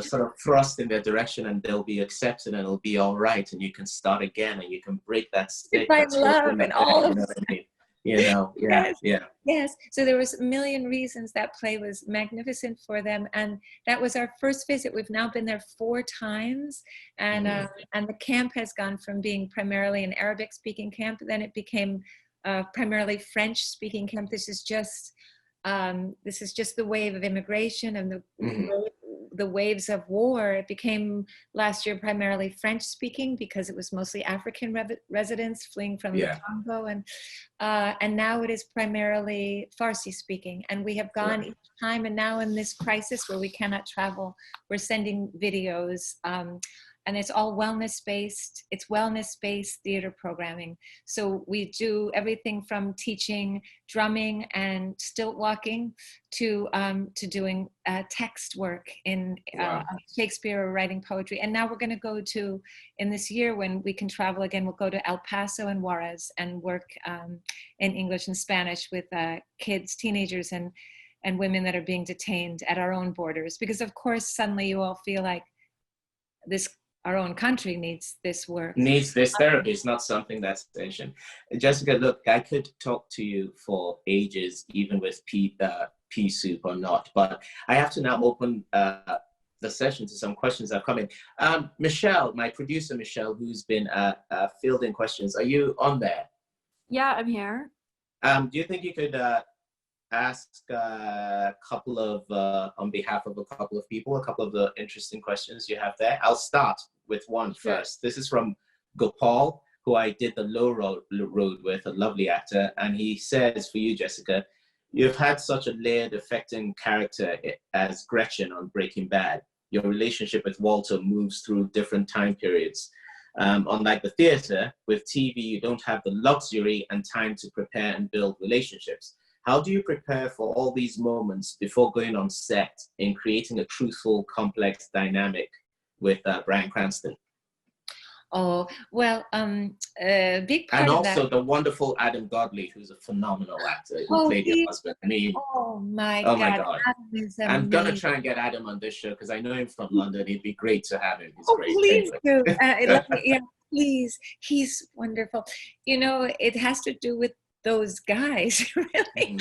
sort of thrust in their direction, and they'll be accepted, and it'll be all right, and you can start again, and you can break that stick. Find love and all of Yes. So there was a million reasons that play was magnificent for them, and that was our first visit. We've now been there 4 times, and the camp has gone from being primarily an Arabic-speaking camp, then it became primarily French-speaking camp. This is just the wave of immigration and the waves of war. It became last year primarily French speaking because it was mostly African residents fleeing from the Congo, and now it is primarily Farsi speaking. And we have gone each time, and now in this crisis where we cannot travel, we're sending videos, and it's all wellness-based. It's wellness-based theater programming. So we do everything from teaching drumming and stilt walking to doing text work in Shakespeare or writing poetry. And now we're going to go to, in this year when we can travel again, we'll go to El Paso and Juarez and work in English and Spanish with kids, teenagers, and women that are being detained at our own borders. Because of course, suddenly you all feel like our own country needs this work. Needs this therapy. It's not something that's ancient. Jessica, look, I could talk to you for ages, even with pea soup or not, but I have to now open the session to some questions that are coming. Michelle, my producer, Michelle, who's been fielding questions, are you on there? Yeah, I'm here. Do you think you could ask a couple of, on behalf of a couple of people, a couple of the interesting questions you have there? I'll start with one first. This is from Gopal, who I did the Low Road with, a lovely actor. And he says, for you, Jessica, you've had such a layered, affecting character as Gretchen on Breaking Bad. Your relationship with Walter moves through different time periods. Unlike the theater, with TV, you don't have the luxury and time to prepare and build relationships. How do you prepare for all these moments before going on set in creating a truthful, complex dynamic with Bryan Cranston? Oh, well, a big part and of that. Also the wonderful Adam Godley, who's a phenomenal actor who played your husband. I mean, oh my God. Adam is I'm going to try and get Adam on this show because I know him from London. It'd be great to have him. He's great. Please do. Please. He's wonderful. It has to do with those guys, really.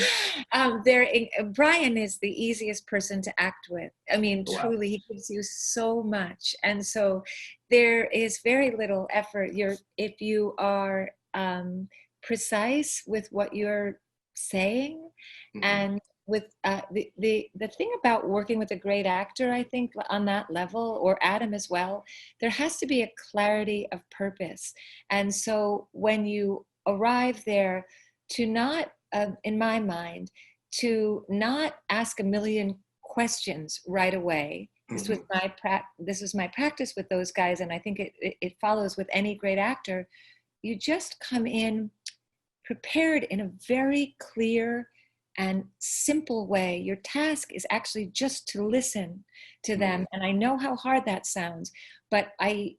Bryan is the easiest person to act with. I mean, truly, he gives you so much. And so there is very little effort. If you are precise with what you're saying, and with the thing about working with a great actor, I think on that level, or Adam as well, there has to be a clarity of purpose. And so when you arrive there, to not, in my mind, to not ask a million questions right away. This was my practice with those guys, and I think it follows with any great actor. You just come in prepared in a very clear and simple way. Your task is actually just to listen to them, and I know how hard that sounds, but I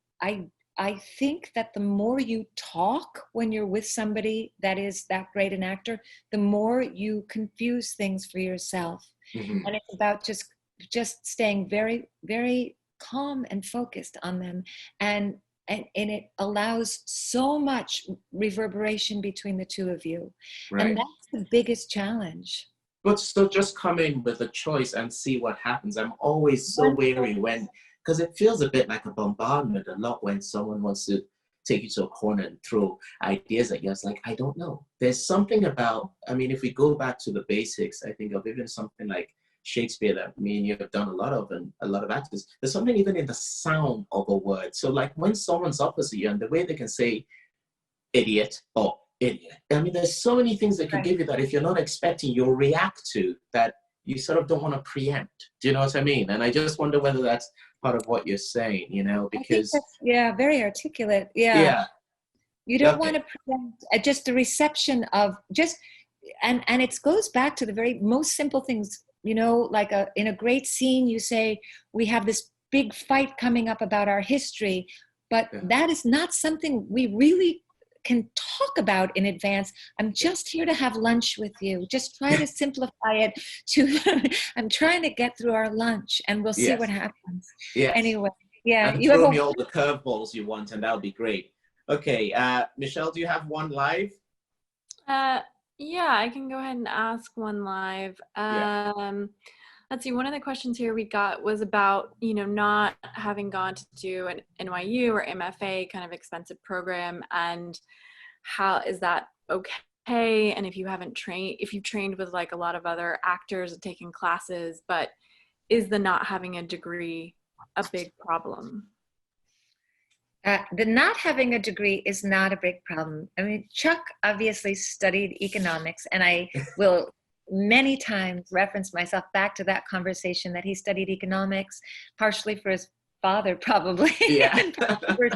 I think that the more you talk when you're with somebody that is that great an actor, the more you confuse things for yourself. Mm-hmm. And it's about just staying very, very calm and focused on them. And it allows so much reverberation between the two of you. Right. And that's the biggest challenge. But so just come in with a choice and see what happens. I'm always so wary because it feels a bit like a bombardment a lot when someone wants to take you to a corner and throw ideas at you. It's like, I don't know. There's something about, I mean, if we go back to the basics, I think of even something like Shakespeare that me and you have done a lot of, and a lot of actors, there's something even in the sound of a word. So like when someone's opposite you and the way they can say idiot or idiot, I mean, there's so many things that could give you that if you're not expecting, you'll react to, that you sort of don't want to preempt. Do you know what I mean? And I just wonder whether that's part of what you're saying, you know, because very articulate. Yeah. You don't want to preempt just the reception of and it goes back to the very most simple things, you know, like in a great scene, you say, we have this big fight coming up about our history, but that is not something we really can talk about in advance. I'm just here to have lunch with you. Just try to simplify it to, I'm trying to get through our lunch and we'll see what happens. Anyway, and you throw have me all the curveballs you want and that'll be great. Okay, Michelle, do you have one live? Yeah, I can go ahead and ask one live. Let's see, one of the questions here we got was about, you know, not having gone to do an NYU or MFA kind of expensive program, and how is that okay? And if you haven't trained, if you've trained with like a lot of other actors and taken classes, but is the not having a degree a big problem? The not having a degree is not a big problem. I mean, Chuck obviously studied economics, and I will many times reference myself back to that conversation that he studied economics, partially for his father, probably, and for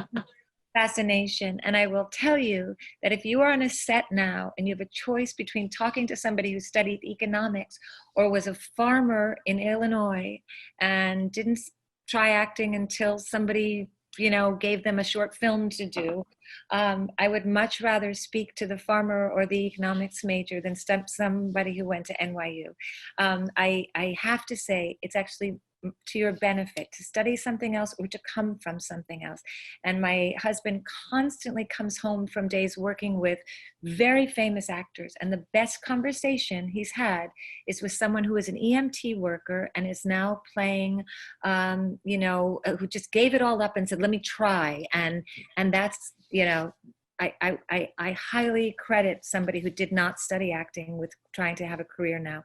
fascination. And I will tell you that if you are on a set now and you have a choice between talking to somebody who studied economics or was a farmer in Illinois and didn't try acting until somebody, you know, gave them a short film to do, I would much rather speak to the farmer or the economics major than somebody who went to NYU. I have to say, it's actually to your benefit to study something else or to come from something else. And my husband constantly comes home from days working with very famous actors, and the best conversation he's had is with someone who is an EMT worker and is now playing, you know, who just gave it all up and said, let me try. And that's, you know, I highly credit somebody who did not study acting with trying to have a career now.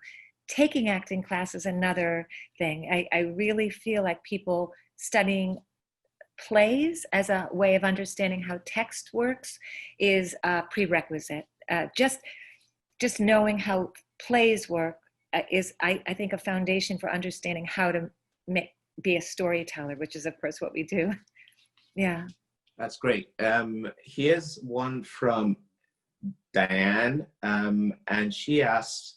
Taking acting class is another thing. I really feel like people studying plays as a way of understanding how text works is a prerequisite. Just knowing how plays work is, I think, a foundation for understanding how to be a storyteller, which is, of course, what we do. Yeah. That's great. Here's one from Diane, and she asks,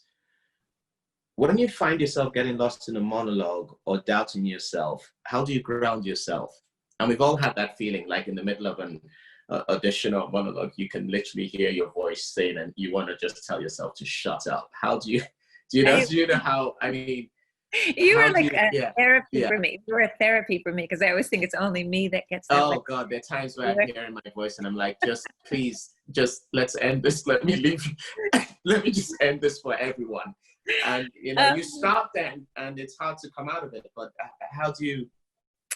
when you find yourself getting lost in a monologue or doubting yourself, how do you ground yourself? And we've all had that feeling, like in the middle of an audition or monologue, you can literally hear your voice saying, and you want to just tell yourself to shut up. How do you know how, I mean, you were like therapy for me. You were a therapy for me, because I always think it's only me that gets that. Oh God, there are times where I'm hearing my voice and I'm like, just please, just let's end this. Let me leave. Let me just end this for everyone. And you know, you start then, and it's hard to come out of it. But how do you,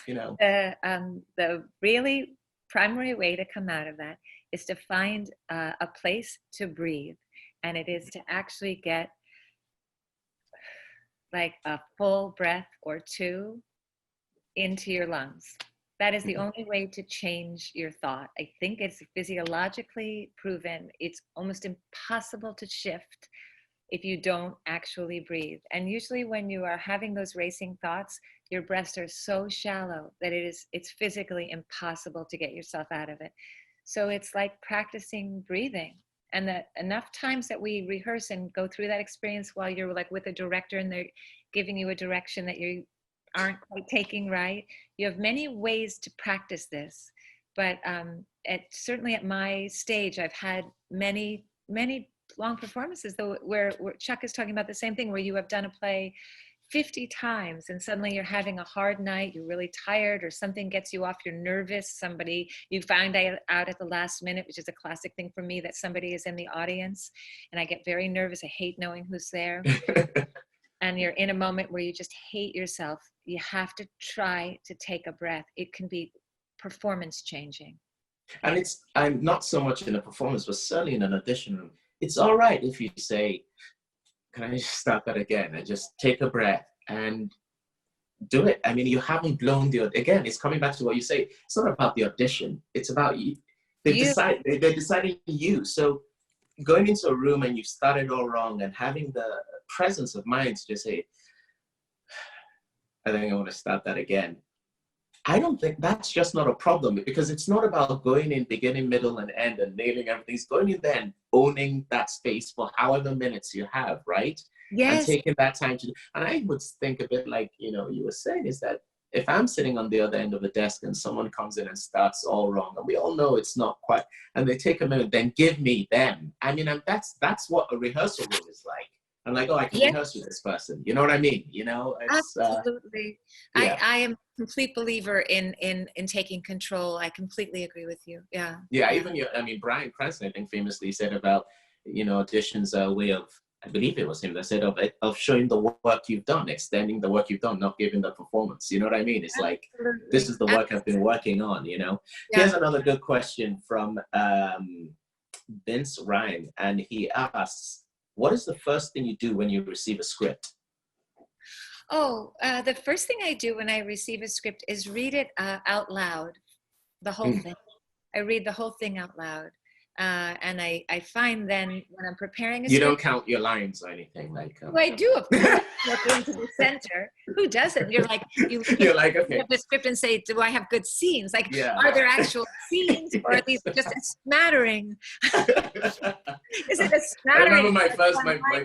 you know? The really primary way to come out of that is to find a place to breathe, and it is to actually get like a full breath or two into your lungs. That is the only way to change your thought. I think it's physiologically proven. It's almost impossible to shift if you don't actually breathe. And usually when you are having those racing thoughts, your breaths are so shallow that it's physically impossible to get yourself out of it. So it's like practicing breathing. And that enough times that we rehearse and go through that experience while you're like with a director and they're giving you a direction that you aren't quite taking right, you have many ways to practice this. but certainly at my stage, I've had many long performances, though, where Chuck is talking about the same thing, where you have done a play 50 times and suddenly you're having a hard night, you're really tired, or something gets you off, you're nervous, somebody you find out at the last minute, which is a classic thing for me, that somebody is in the audience, and I get very nervous. I hate knowing who's there. And you're in a moment where you just hate yourself. You have to try to take a breath. It can be performance changing. And I'm not so much in a performance, but certainly in an audition room. It's all right if you say, can I just start that again? And just take a breath and do it. I mean, you haven't blown again, it's coming back to what you say. It's not about the audition. It's about you. They're deciding you. So going into a room and you've started all wrong, and having the presence of mind to just say, I think I want to start that again. I don't think that's just not a problem, because it's not about going in beginning, middle, and end and nailing everything. It's going in there and owning that space for however minutes you have, right? Yes. And taking that time to, and I would think a bit like, you know, you were saying, is that if I'm sitting on the other end of the desk and someone comes in and starts all wrong, and we all know it's not quite, and they take a minute, then give me them. I mean, and that's what a rehearsal room is like. I'm like, oh, I can rehearse with this person. You know what I mean? You know, it's, absolutely. Yeah. I am a complete believer in taking control. I completely agree with you. Yeah. Yeah. Even Brian Cranston, I think, famously said about, you know, auditions are a way of, I believe it was him that said of showing the work you've done, extending the work you've done, not giving the performance. You know what I mean? It's like, this is the work I've been working on. You know. Yeah. Here's another good question from Vince Ryan, and he asks, what is the first thing you do when you receive a script? Oh, the first thing I do when I receive a script is read it out loud, the whole thing. I read the whole thing out loud. And I find then when I'm preparing a script. You don't count your lines or anything like Well, I do, of course. Look into the center. Who doesn't? You're like, you're like, okay. You have the script and say, do I have good scenes? Like, are there actual scenes, or are these just a smattering? Is it a smattering? I remember my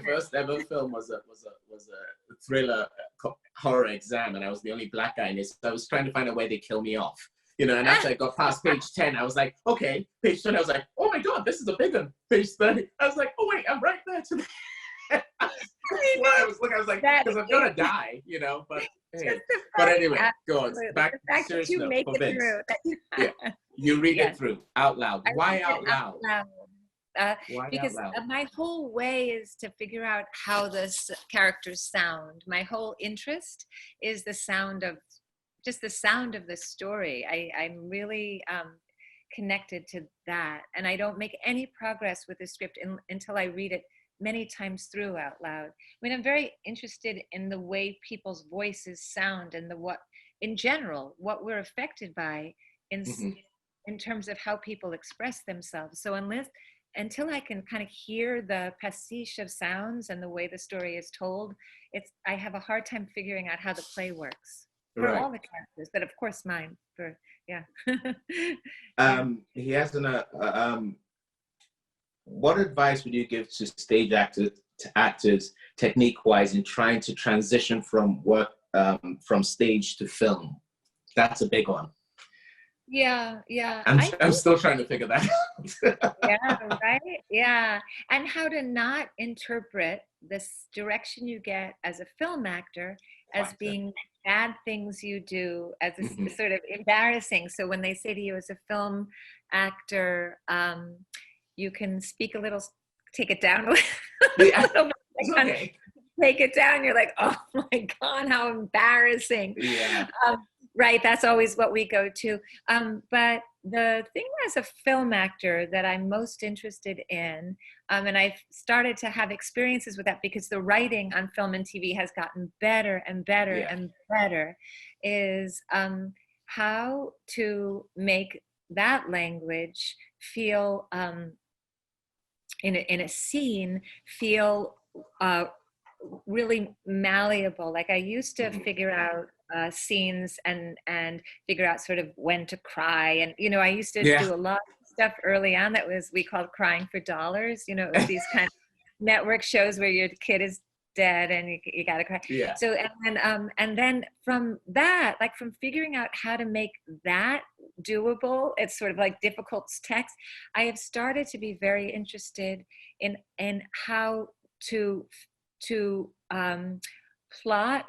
first ever film was a thriller horror exam, and I was the only black guy in it. So I was trying to find a way they kill me off. You know, and after I got past page 10, I was like, okay, page 10, I was like, oh my God, this is a big one. Page 30, I was like, oh wait, I'm right there to the I was looking, I was like, because I'm gonna die, you know, but hey. But anyway, go on. Back the fact that you make it through. Yeah. You read it through out loud. Why out loud? Because my whole way is to figure out how the characters sound. My whole interest is the sound of the story. I'm really connected to that, and I don't make any progress with the script until I read it many times through out loud. I mean, I'm very interested in the way people's voices sound and in general, what we're affected by in terms of how people express themselves. So until I can kind of hear the pastiche of sounds and the way the story is told, I have a hard time figuring out how the play works. For all the characters, but of course mine. He has what advice would you give to stage actors, technique-wise, in trying to transition from work from stage to film? That's a big one. Yeah. I'm still trying to figure that out. Yeah, right. Yeah, and how to not interpret this direction you get as a film actor as being bad things you do, as a sort of embarrassing. So when they say to you as a film actor, you can speak a little, take it down a little. Yeah, it's okay. Take it down. You're like, oh my God, how embarrassing. Yeah. Right, that's always what we go to. But the thing as a film actor that I'm most interested in, and I've started to have experiences with that because the writing on film and TV has gotten better and better and better, is how to make that language feel, in a scene, feel really malleable. Like I used to figure out scenes and figure out sort of when to cry, and I used to do a lot of stuff early on that we called crying for dollars. It was these kind of network shows where your kid is dead and you gotta cry. Yeah. So and then from that, like from figuring out how to make that doable, it's sort of like difficult text. I have started to be very interested in how to plot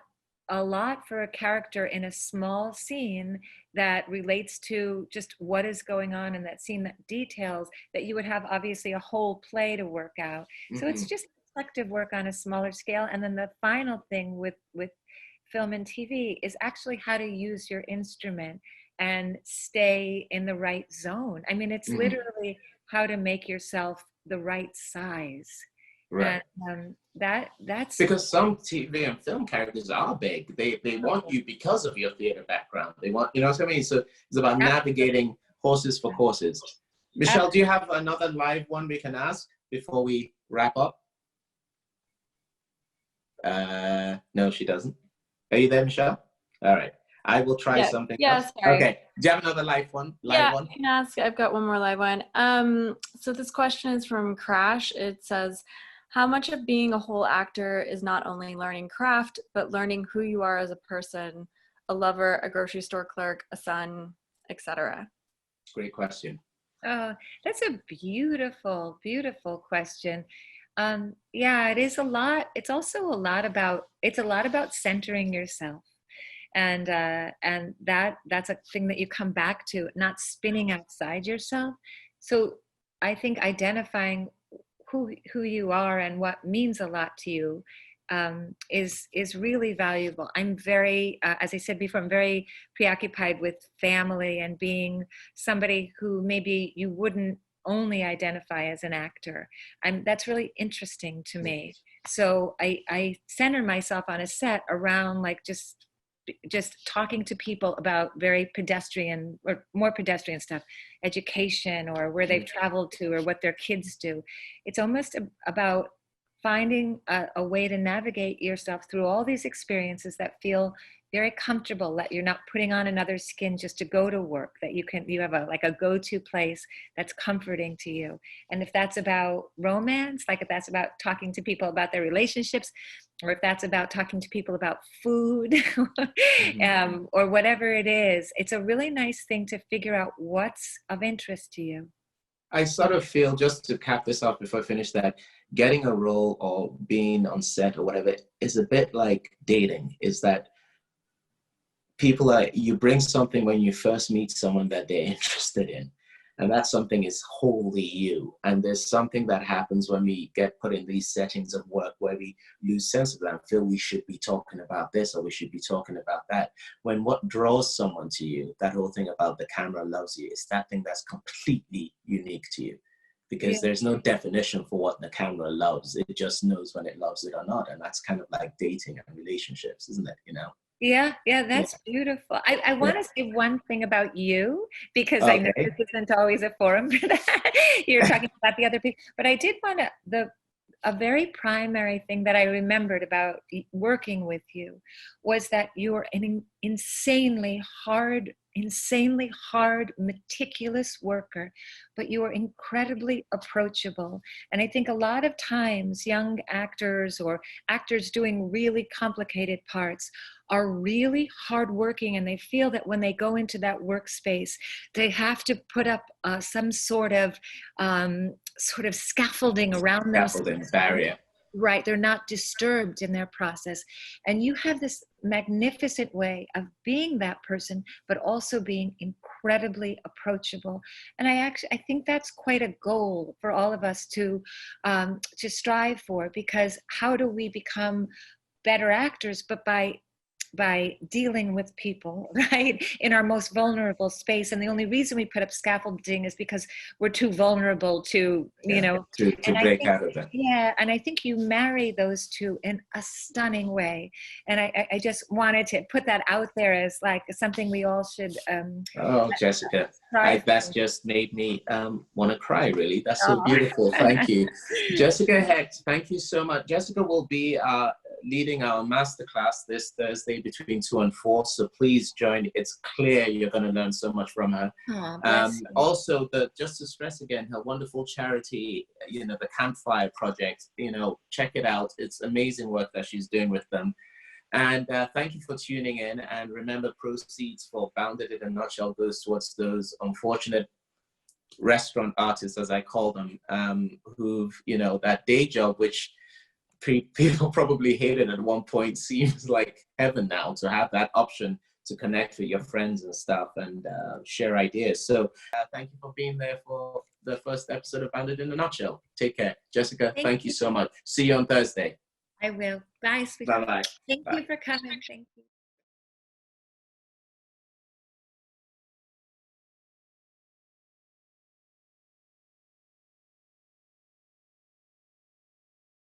a lot for a character in a small scene that relates to just what is going on in that scene, that details that you would have obviously a whole play to work out. So it's just reflective work on a smaller scale. And then the final thing with film and TV is actually how to use your instrument and stay in the right zone. I mean, it's literally how to make yourself the right size. Right. And that's because some TV and film characters are big. They want you because of your theater background. They want, you know what I mean? So it's about navigating horses for courses. Michelle, do you have another live one we can ask before we wrap up? No, she doesn't. Are you there, Michelle? All right. I will try something else. Sorry. Okay. Do you have another live one? I can ask. I've got one more live one. So this question is from Crash. It says, how much of being a whole actor is not only learning craft, but learning who you are as a person, a lover, a grocery store clerk, a son, etc.? Great question. Oh, that's a beautiful, beautiful question. Yeah, it is a lot. It's also a lot about centering yourself. And that's a thing that you come back to, not spinning outside yourself. So I think identifying who you are and what means a lot to you is really valuable. I'm very, as I said before, I'm very preoccupied with family and being somebody who maybe you wouldn't only identify as an actor. That's really interesting to me. So I center myself on a set around like just talking to people about very pedestrian or more pedestrian stuff, education or where they've traveled to or what their kids do. It's almost about finding a way to navigate yourself through all these experiences that feel very comfortable, that you're not putting on another skin just to go to work, that you have a go-to place that's comforting to you. And if that's about romance, like if that's about talking to people about their relationships, or if that's about talking to people about food, or whatever it is, it's a really nice thing to figure out what's of interest to you. I sort of feel, just to cap this off before I finish, that getting a role or being on set or whatever is a bit like dating, is that you bring something when you first meet someone that they're interested in. And that something is wholly you. And there's something that happens when we get put in these settings of work where we lose sense of that and feel we should be talking about this or we should be talking about that. When what draws someone to you, that whole thing about the camera loves you, is that thing that's completely unique to you. Because there's no definition for what the camera loves. It just knows when it loves it or not. And that's kind of like dating and relationships, isn't it? You know? Yeah, that's beautiful. I want to say one thing about you, because I know this isn't always a forum for that. You're talking about the other people, but I did want a very primary thing that I remembered about working with you was that you are an insanely hard, meticulous worker, but you are incredibly approachable. And I think a lot of times young actors or actors doing really complicated parts are really hardworking, and they feel that when they go into that workspace, they have to put up some sort of scaffolding around them. Scaffolding barrier. Right, they're not disturbed in their process. And you have this magnificent way of being that person, but also being incredibly approachable. And I think that's quite a goal for all of us to strive for, because how do we become better actors? But by dealing with people, right, in our most vulnerable space. And the only reason we put up scaffolding is because we're too vulnerable to, to break out of that. Yeah, and I think you marry those two in a stunning way. And I just wanted to put that out there as like something we all should. Jessica, that's just made me want to cry, really. That's so beautiful. Thank you. Jessica Hecht, thank you so much. Jessica will be leading our masterclass this Thursday between 2 and 4. So please join. It's clear you're going to learn so much from her. Oh, Also, just to stress again, her wonderful charity, the Campfire Project, check it out. It's amazing work that she's doing with them. And thank you for tuning in. And remember, proceeds for Bounded in a Nutshell goes towards those unfortunate restaurant artists, as I call them, who've, that day job, which people probably hated at one point, seems like heaven now to have that option to connect with your friends and stuff and share ideas. So thank you for being there for the first episode of Bounded in a Nutshell. Take care. Jessica, thank you so much. See you on Thursday. I will. Bye, sweetheart. Bye-bye. Thank you for coming. Thank you.